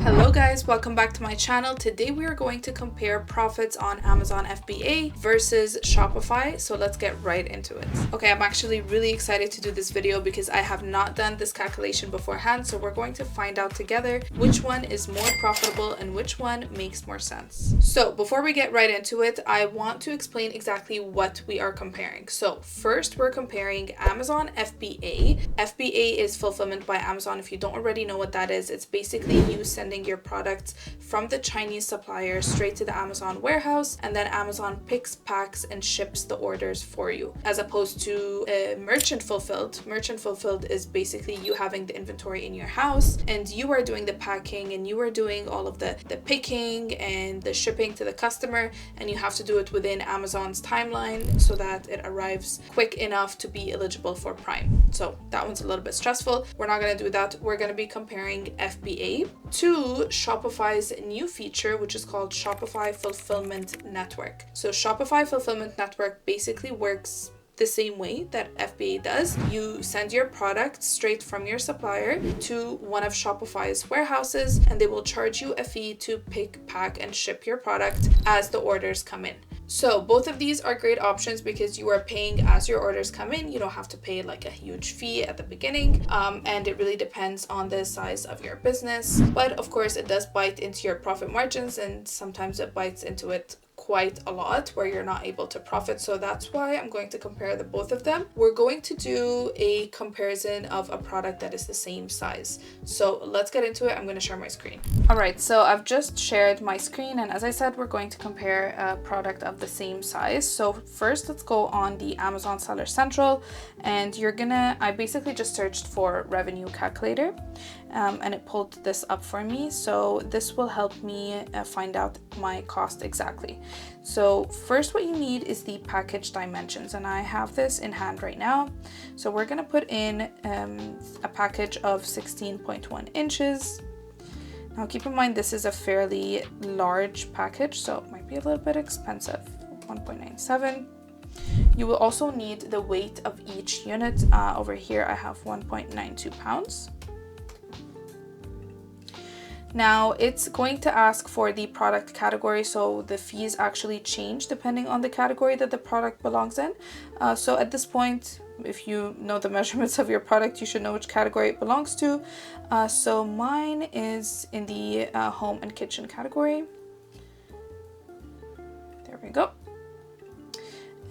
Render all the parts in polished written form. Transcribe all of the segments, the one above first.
Hello guys, welcome back to my channel. Today we are going to compare profits on Amazon FBA versus Shopify. So let's get right into it. Okay, I'm actually really excited to do this video because I have not done this calculation beforehand. So we're going to find out together which one is more profitable and which one makes more sense. So before we get right into it, I want to explain exactly what we are comparing. So first we're comparing Amazon FBA. FBA is fulfillment by Amazon. If you don't already know what that is, it's basically you sending your products from the Chinese supplier straight to the Amazon warehouse, and then Amazon picks, packs, and ships the orders for you, as opposed to merchant fulfilled. Merchant fulfilled is basically you having the inventory in your house and you are doing the packing and you are doing all of the picking and the shipping to the customer, and you have to do it within Amazon's timeline so that it arrives quick enough to be eligible for Prime. So that one's a little bit stressful. We're not going to do that. We're going to be comparing FBA to Shopify's new feature, which is called Shopify Fulfillment Network. So Shopify Fulfillment Network basically works the same way that FBA does. You send your product straight from your supplier to one of Shopify's warehouses, and they will charge you a fee to pick, pack, and ship your product as the orders come in. So both of these are great options because you are paying as your orders come in. You don't have to pay like a huge fee at the beginning, and it really depends on the size of your business. But of course, it does bite into your profit margins, and sometimes it bites into it quite a lot where you're not able to profit. So that's why I'm going to compare the both of them. We're going to do a comparison of a product that is the same size. So let's get into it. I'm going to share my screen. All right, so I've just shared my screen, and as I said, we're going to compare a product of the same size. So first, let's go on the Amazon Seller Central, and I basically just searched for revenue calculator, and it pulled this up for me. So this will help me find out my cost exactly. So first, what you need is the package dimensions, and I have this in hand right now. So we're going to put in a package of 16.1 inches. Now keep in mind this is a fairly large package, so it might be a little bit expensive. 1.97. You will also need the weight of each unit. Over here I have 1.92 pounds. Now it's going to ask for the product category, so the fees actually change depending on the category that the product belongs in. So at this point, if you know the measurements of your product, you should know which category it belongs to. So mine is in the home and kitchen category. There we go.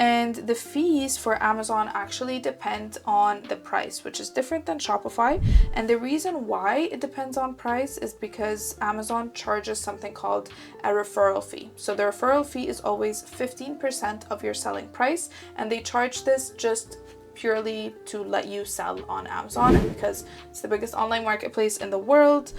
And the fees for Amazon actually depend on the price, which is different than Shopify. And the reason why it depends on price is because Amazon charges something called a referral fee. So the referral fee is always 15% of your selling price, and they charge this just purely to let you sell on Amazon, and because it's the biggest online marketplace in the world.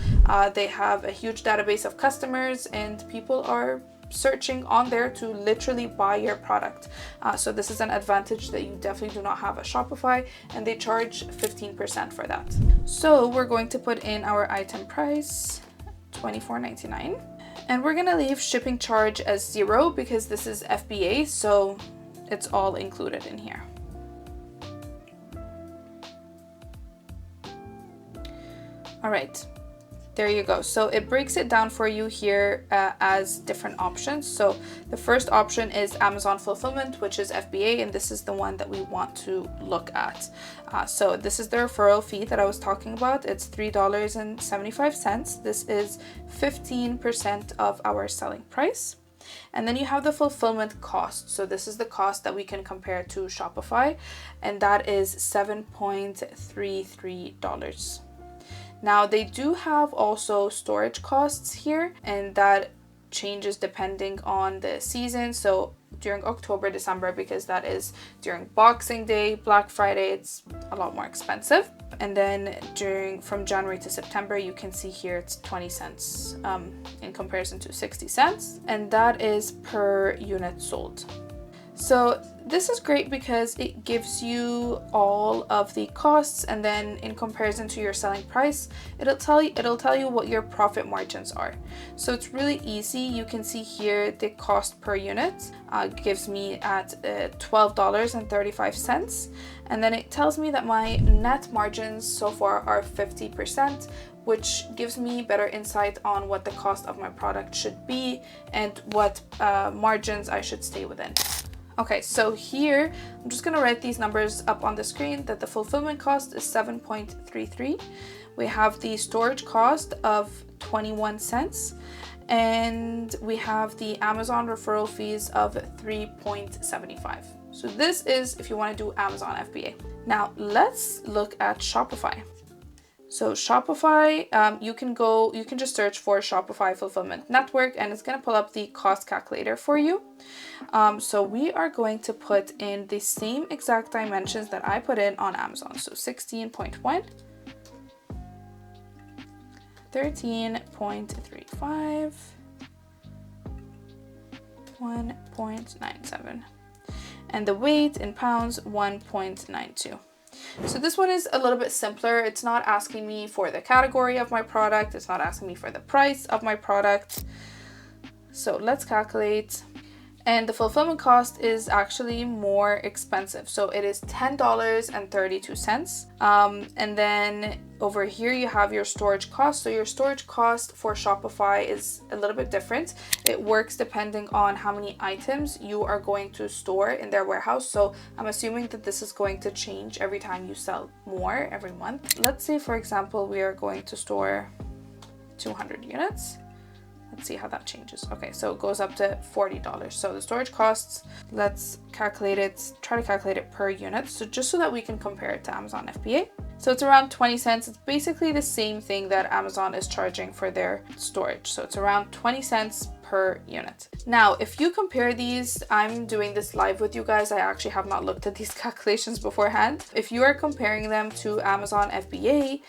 They have a huge database of customers, and people are searching on there to literally buy your product. So this is an advantage that you definitely do not have at Shopify, and they charge 15% for that. So we're going to put in our item price, $24.99, and we're gonna leave shipping charge as 0 because this is FBA, so it's all included in here. All right. There you go. So it breaks it down for you here as different options. So the first option is Amazon Fulfillment, which is FBA, and this is the one that we want to look at. So this is the referral fee that I was talking about. It's $3.75. This is 15% of our selling price. And then you have the fulfillment cost. So this is the cost that we can compare to Shopify, and that is $7.33. Now they do have also storage costs here, and that changes depending on the season. So during October, December, because that is during Boxing Day, Black Friday, it's a lot more expensive. And then from January to September, you can see here it's 20 cents in comparison to 60 cents, and that is per unit sold. So this is great because it gives you all of the costs, and then in comparison to your selling price, it'll tell you what your profit margins are. So it's really easy. You can see here the cost per unit gives me at $12.35, and then it tells me that my net margins so far are 50%, which gives me better insight on what the cost of my product should be and what margins I should stay within. Okay, so here I'm just gonna write these numbers up on the screen that the fulfillment cost is 7.33. We have the storage cost of 21 cents, and we have the Amazon referral fees of 3.75. So this is if you want to do Amazon FBA. Now let's look at Shopify. So Shopify, you can just search for Shopify Fulfillment Network and it's going to pull up the cost calculator for you. So we are going to put in the same exact dimensions that I put in on Amazon. So 16.1, 13.35, 1.97, and the weight in pounds 1.92. So this one is a little bit simpler. It's not asking me for the category of my product. It's not asking me for the price of my product. So let's calculate. And the fulfillment cost is actually more expensive. So it is $10.32. And then over here you have your storage cost. So your storage cost for Shopify is a little bit different. It works depending on how many items you are going to store in their warehouse. So I'm assuming that this is going to change every time you sell more every month. Let's say, for example, we are going to store 200 units. Let's see how that changes. Okay, so it goes up to $40. So the storage costs, let's calculate it, try to calculate it per unit. So just so that we can compare it to Amazon FBA. So it's around 20 cents. It's basically the same thing that Amazon is charging for their storage. So it's around 20 cents per unit. Now, if you compare these, I'm doing this live with you guys. I actually have not looked at these calculations beforehand. If you are comparing them to Amazon FBA,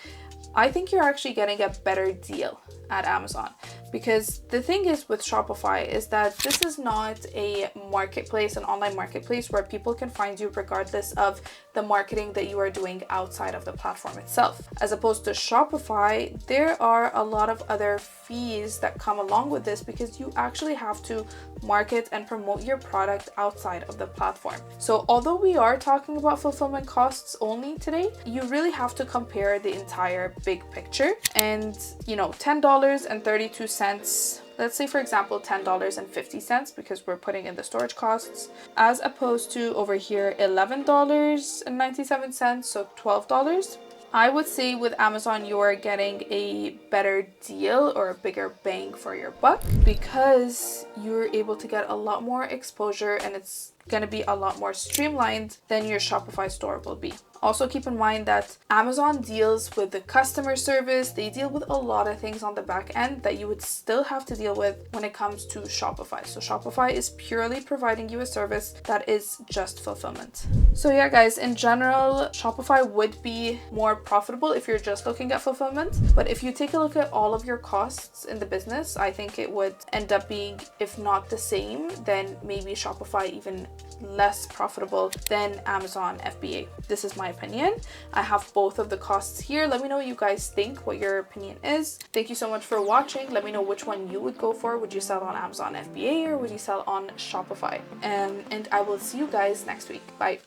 I think you're actually getting a better deal at Amazon, because the thing is with Shopify is that this is not a marketplace, an online marketplace where people can find you regardless of the marketing that you are doing outside of the platform itself. As opposed to Shopify, there are a lot of other fees that come along with this because you actually have to market and promote your product outside of the platform. So although we are talking about fulfillment costs only today, you really have to compare the entire big picture. And you know, $10.32, let's say for example $10.50, because we're putting in the storage costs, as opposed to over here $11.97, so $12. I would say with Amazon, you are getting a better deal or a bigger bang for your buck, because you're able to get a lot more exposure and it's going to be a lot more streamlined than your Shopify store will be. Also keep in mind that Amazon deals with the customer service. They deal with a lot of things on the back end that you would still have to deal with when it comes to Shopify. So Shopify is purely providing you a service that is just fulfillment. So yeah, guys, in general, Shopify would be more profitable if you're just looking at fulfillment. But if you take a look at all of your costs in the business, I think it would end up being, if not the same, then maybe Shopify even less profitable than Amazon FBA. This is my opinion. I have both of the costs here. Let me know what you guys think, what your opinion is. Thank you so much for watching. Let me know which one you would go for. Would you sell on Amazon FBA or would you sell on Shopify? And I will see you guys next week. Bye.